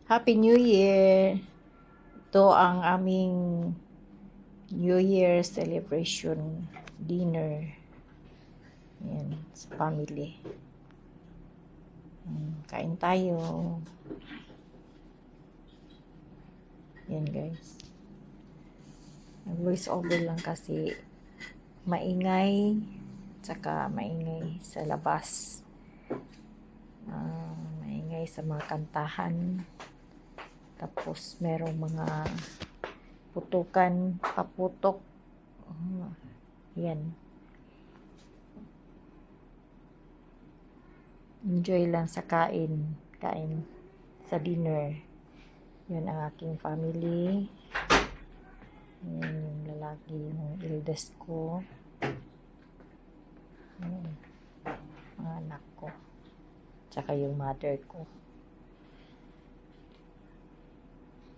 Happy New Year! Ito ang aming New Year celebration dinner. Yan, sa family. Kain tayo. Yan guys. Voice over lang kasi maingay, tsaka maingay sa labas. Maingay sa mga kantahan. Tapos merong mga putukan, paputok. Yan. Enjoy lang sa kain sa dinner. Yan ang aking family. Yan yung lalaki, yung eldest ko. Yan, mga anak ko. Tsaka yung mother ko.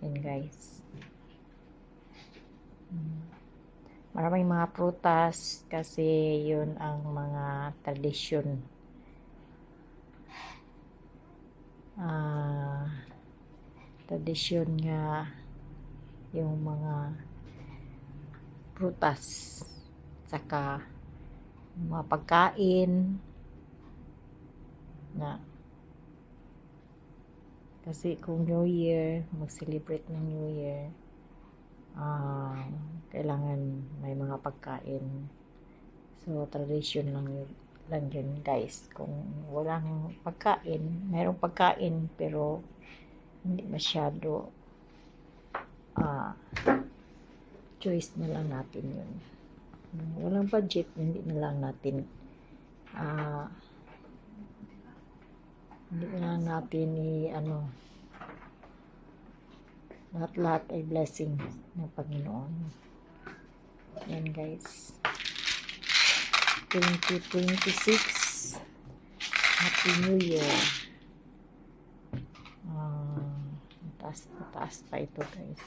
Yan guys. Maraming mga prutas kasi yun ang mga tradisyon. Tradisyon nga yung mga prutas saka mga pagkain na kasi kung New Year, mag-celebrate ng New Year, kailangan may mga pagkain. So tradition lang yun guys. Kung walang pagkain, mayroong pagkain pero hindi masyado, choice na lang natin yun. Walang budget, hindi na lang natin lahat ay blessing ng Panginoon. Yan guys. 2026 Happy New Year. Mataas pa ito guys.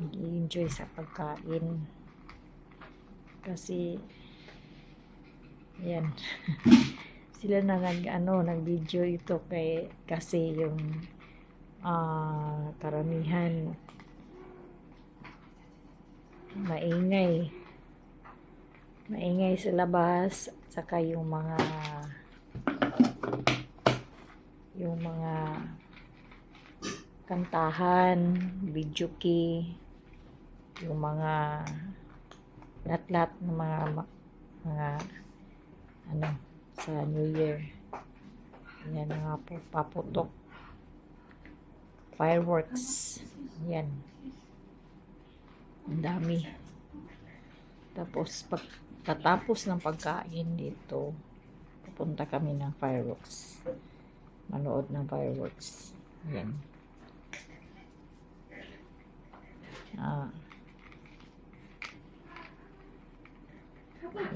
Nag-enjoy sa pagkain kasi yan sila na nag-video ito kasi yung karamihan maingay sa labas, saka yung mga kantahan, video key, yung mga lahat ng mga sa New Year. Yan mga paputok, fireworks, yan ang dami. Tapos pagkatapos ng pagkain dito, pupunta kami ng fireworks, manood ng fireworks. Yan.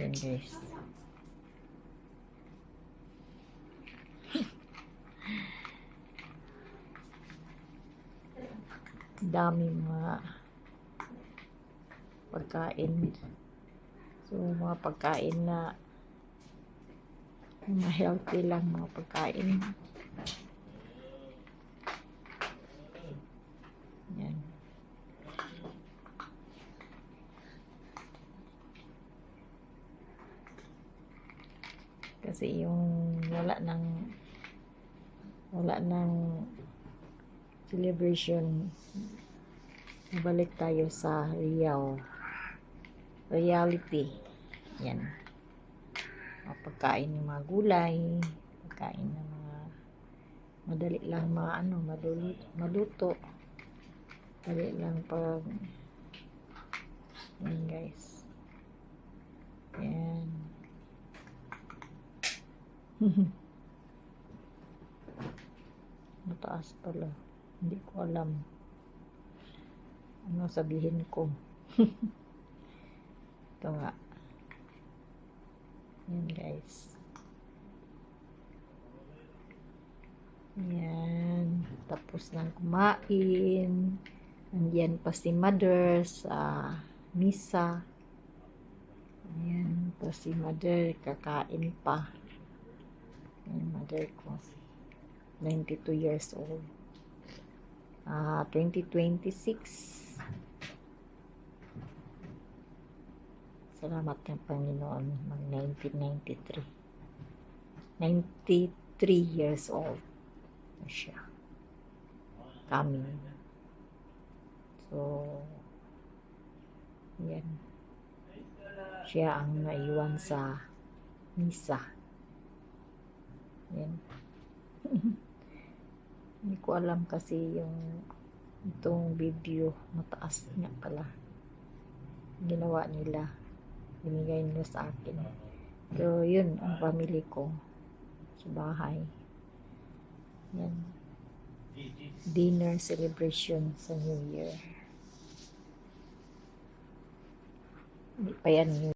Yan guys. Dami mga pagkain. So mga pagkain na healthy lang, mga pagkain. Yan. Kasi yung wala ng celebration, balik tayo sa reality. Yan. Pagkain ng mga gulay, pagkain ng mga madali lang maluto. Dali lang pag yan guys. Yan. Mataas pala. Hindi ko alam ano sabihin ko. Ito nga. Yan guys. Yan. Tapos nang kumain. Nandiyan pa si mother sa misa. Ayan. Pa si mother kakain pa. Yan mother ko. 92 years old. 2026. Salamat ng Panginoon, mag 1993. 93 years old na siya. Coming. So, yan. Siya ang naiwan sa misa. Yan. Hindi ko alam kasi yung itong video mataas nga pala. Ginawa nila. Binigay nila sa akin. Pero yun, ang family ko sa bahay. Yan. Dinner celebration sa New Year. Hindi pa yan New